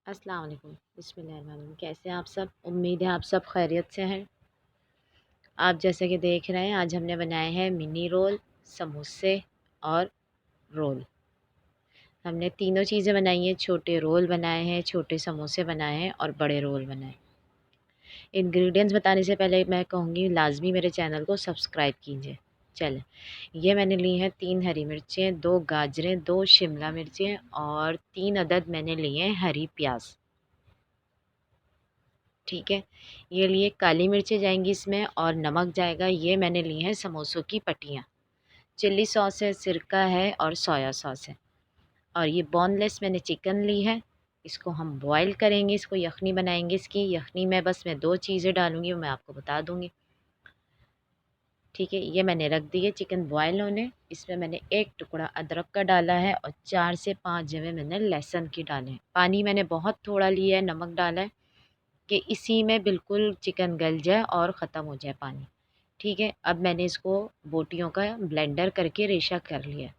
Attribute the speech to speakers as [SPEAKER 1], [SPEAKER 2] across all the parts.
[SPEAKER 1] अस्सलाम वालेकुम। बिस्मिल्लाहिर्रहमानिर्रहीम। कैसे हैं आप सब? उम्मीद है आप सब खैरियत से हैं। आप जैसे कि देख रहे हैं, आज हमने बनाए हैं मिनी रोल, समोसे और रोल। हमने तीनों चीज़ें बनाई हैं। छोटे रोल बनाए हैं, छोटे समोसे बनाए हैं और बड़े रोल बनाए। इंग्रेडिएंट्स बताने से पहले मैं कहूँगी लाज़मी मेरे चैनल को सब्सक्राइब कीजिए। चलें, ये मैंने ली हैं 3 हरी मिर्चें, 2 गाजरें, 2 शिमला मिर्चें और 3 अदद मैंने लिए हैं हरी प्याज़। ठीक है, ये लिए काली मिर्चें जाएंगी इसमें और नमक जाएगा। ये मैंने ली हैं समोसों की पट्टियाँ। चिल्ली सॉस है, सिरका है और सोया सॉस है। और ये बोनलेस मैंने चिकन ली है। इसको हम बॉईल करेंगे, इसको यखनी बनाएंगे। इसकी यखनी में बस मैं 2 चीज़ें डालूँगी, वो मैं आपको बता दूँगी। ठीक है, ये मैंने रख दी है चिकन बॉयल होने। इसमें मैंने 1 टुकड़ा अदरक का डाला है और 4 से 5 जवे मैंने लहसुन की डाले हैं। पानी मैंने बहुत थोड़ा लिया है, नमक डाला है कि इसी में बिल्कुल चिकन गल जाए और ख़त्म हो जाए पानी। ठीक है, अब मैंने इसको बोटियों का ब्लेंडर करके रेशा कर लिया।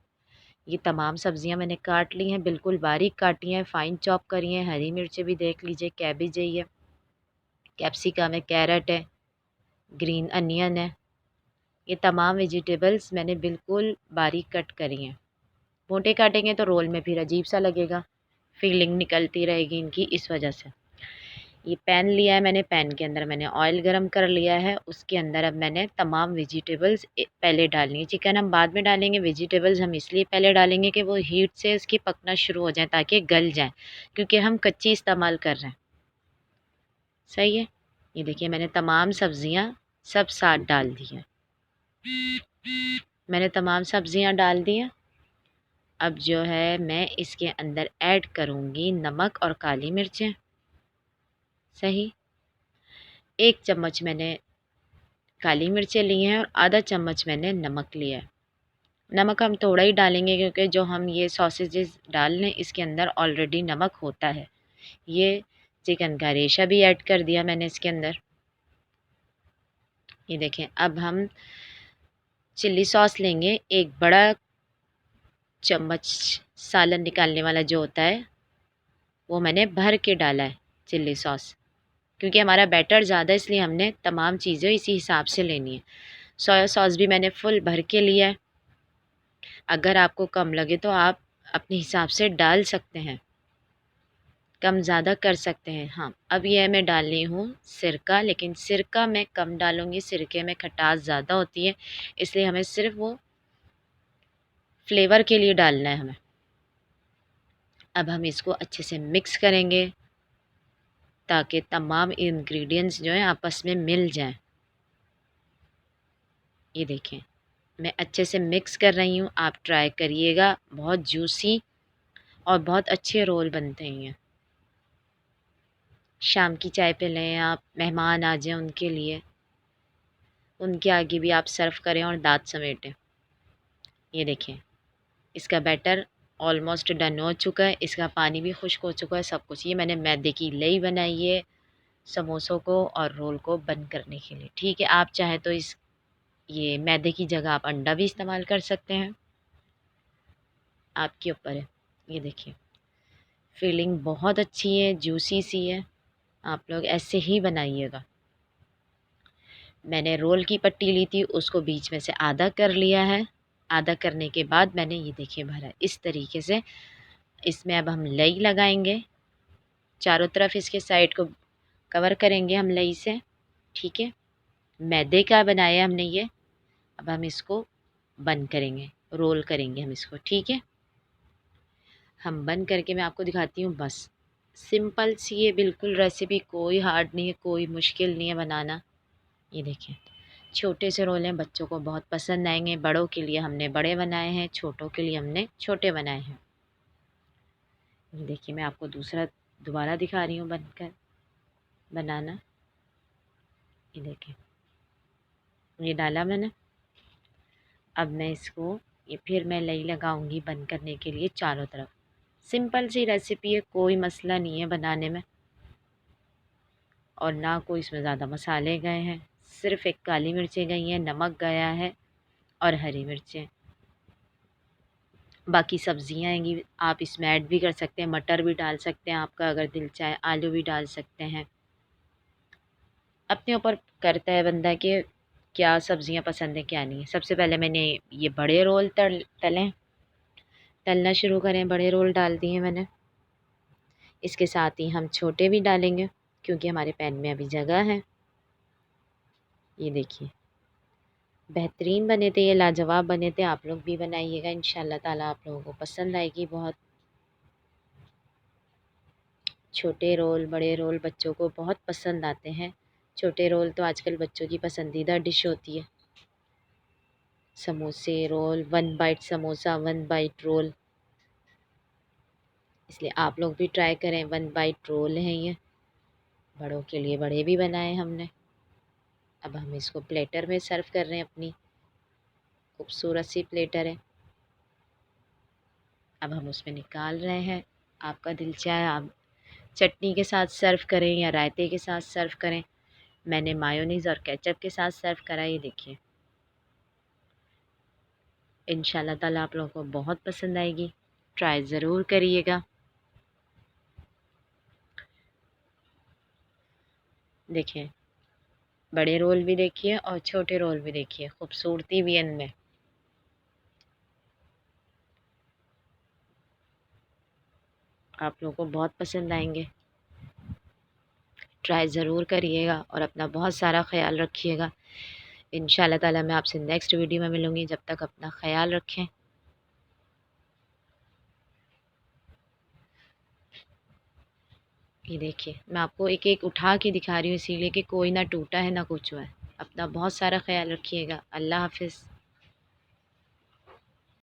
[SPEAKER 1] ये तमाम सब्जियां मैंने काट ली हैं, बिल्कुल बारीक काटी हैं, फ़ाइन चॉप करी हैं। हरी मिर्चें भी देख लीजिए, कैबेज है, ये कैप्सिकम है, कैरेट है, ग्रीन अनियन है। ये तमाम वेजिटेबल्स मैंने बिल्कुल बारीक कट करी हैं। मोटे काटेंगे तो रोल में फिर अजीब सा लगेगा, फीलिंग निकलती रहेगी इनकी, इस वजह से। ये पैन लिया है मैंने, पैन के अंदर मैंने ऑयल गरम कर लिया है। उसके अंदर अब मैंने तमाम वेजिटेबल्स पहले डालनी है। चिकन हम बाद में डालेंगे, वेजिटेबल्स हम इसलिए पहले डालेंगे कि वो हीट से इसकी पकना शुरू हो जाए ताकि गल जाए, क्योंकि हम कच्ची इस्तेमाल कर रहे हैं। सही है, ये देखिए मैंने तमाम सब्जियां सब साथ डाल दी हैं। मैंने तमाम सब्जियां डाल दी हैं। अब जो है मैं इसके अंदर ऐड करूँगी नमक और काली मिर्चें। सही, 1 चम्मच मैंने काली मिर्चें ली हैं और आधा चम्मच मैंने नमक लिया है। नमक हम थोड़ा ही डालेंगे क्योंकि जो हम ये सॉसेजेस डाल रहे हैं इसके अंदर ऑलरेडी नमक होता है। ये चिकन का रेशा भी ऐड कर दिया मैंने इसके अंदर। ये देखें, अब हम चिल्ली सॉस लेंगे, एक बड़ा चम्मच सालन निकालने वाला जो होता है वो मैंने भर के डाला है चिल्ली सॉस, क्योंकि हमारा बैटर ज़्यादा इसलिए हमने तमाम चीज़ें इसी हिसाब से लेनी है। सोया सॉस भी मैंने फुल भर के लिया है। अगर आपको कम लगे तो आप अपने हिसाब से डाल सकते हैं, कम ज़्यादा कर सकते हैं। हाँ, अब ये मैं डाल रही हूँ सिरका, लेकिन सिरका मैं कम डालूँगी, सिरके में खटास ज़्यादा होती है, इसलिए हमें सिर्फ वो फ्लेवर के लिए डालना है हमें। अब हम इसको अच्छे से मिक्स करेंगे ताकि तमाम इंग्रेडिएंट्स जो हैं आपस में मिल जाएं। ये देखें, मैं अच्छे से मिक्स कर रही हूँ, आप ट्राई करिएगा। बहुत जूसी और बहुत अच्छे रोल बनते हैं ये। शाम की चाय पे लें आप, मेहमान आ जाएं उनके लिए, उनके आगे भी आप सर्व करें और दाँत समेटें। ये देखें, इसका बैटर ऑलमोस्ट डन हो चुका है, इसका पानी भी खुश्क हो चुका है, सब कुछ। ये मैंने मैदे की लई बनाई है समोसों को और रोल को बंद करने के लिए। ठीक है, आप चाहे तो इस ये मैदे की जगह आप अंडा भी इस्तेमाल कर सकते हैं, आपके ऊपर है। ये देखिए, फीलिंग बहुत अच्छी है, जूसी सी है। आप लोग ऐसे ही बनाइएगा। मैंने रोल की पट्टी ली थी, उसको बीच में से आधा कर लिया है। आधा करने के बाद मैंने ये देखिए भरा इस तरीके से। इसमें अब हम लई लगाएंगे, चारों तरफ इसके साइड को कवर करेंगे हम लई से। ठीक है, मैदे का बनाया हमने ये। अब हम इसको बंद करेंगे, रोल करेंगे हम इसको। ठीक है, हम बंद करके मैं आपको दिखाती हूँ। बस सिंपल सी है बिल्कुल रेसिपी, कोई हार्ड नहीं है, कोई मुश्किल नहीं है बनाना। ये देखें, छोटे से रोल हैं, बच्चों को बहुत पसंद आएंगे। बड़ों के लिए हमने बड़े बनाए हैं, छोटों के लिए हमने छोटे बनाए हैं। ये देखिए, मैं आपको दूसरा दोबारा दिखा रही हूँ बनकर बनाना। ये देखें, ये डाला मैंने। अब मैं इसको ये फिर मैं लई लगाऊंगी बंद करने के लिए चारों तरफ। सिंपल सी रेसिपी है, कोई मसला नहीं है बनाने में और ना कोई इसमें ज़्यादा मसाले गए हैं। सिर्फ़ एक काली मिर्चें गई हैं, नमक गया है और हरी मिर्चें। बाकी सब्जियां आएंगी, आप इसमें ऐड भी कर सकते हैं, मटर भी डाल सकते हैं, आपका अगर दिल चाहे आलू भी डाल सकते हैं। अपने ऊपर करता है बंदा कि क्या सब्जियां पसंद है क्या नहीं। सबसे पहले मैंने ये बड़े रोल तलें, तलना शुरू करें, बड़े रोल डाल दिए मैंने। इसके साथ ही हम छोटे भी डालेंगे क्योंकि हमारे पैन में अभी जगह है। ये देखिए बेहतरीन बने थे, ये लाजवाब बने थे। आप लोग भी बनाइएगा, इंशाल्लाह ताला आप लोगों को पसंद आएगी बहुत। छोटे रोल बड़े रोल बच्चों को बहुत पसंद आते हैं। छोटे रोल तो आजकल बच्चों की पसंदीदा डिश होती है। समोसे roll, one bite samosa, one bite roll, इसलिए आप लोग भी ट्राई करें। वन बाइट रोल हैं ये, बड़ों के लिए बड़े भी बनाए हमने। अब हम इसको प्लेटर में सर्व कर रहे हैं, अपनी खूबसूरत सी प्लेटर है। अब हम उसमें निकाल रहे हैं। आपका दिल चाहे आप चटनी के साथ सर्व करें या रायते के साथ सर्व करें। मैंने मायोनीज़ और केचप के साथ सर्व करा। ये देखिए इंशाल्लाह ताला आप लोगों को बहुत पसंद आएगी, ट्राई ज़रूर करिएगा। देखिए बड़े रोल भी देखिए और छोटे रोल भी देखिए, खूबसूरती भी है इनमें। आप लोगों को बहुत पसंद आएंगे, ट्राई ज़रूर करिएगा और अपना बहुत सारा ख्याल रखिएगा। इंशाल्लाह ताला मैं आपसे नेक्स्ट वीडियो में मिलूँगी, जब तक अपना ख्याल रखें। ये देखिए मैं आपको एक एक उठा के दिखा रही हूँ इसीलिए कि कोई ना टूटा है ना कुछ हुआ है। अपना बहुत सारा ख्याल रखिएगा। अल्लाह हाफ़िज़।